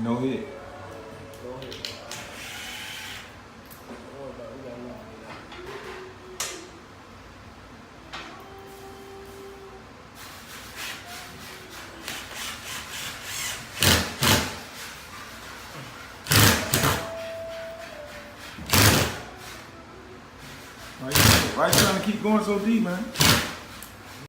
No hit. Go ahead. Don't worry about it. We got a lot. Why you trying to keep going so deep, man?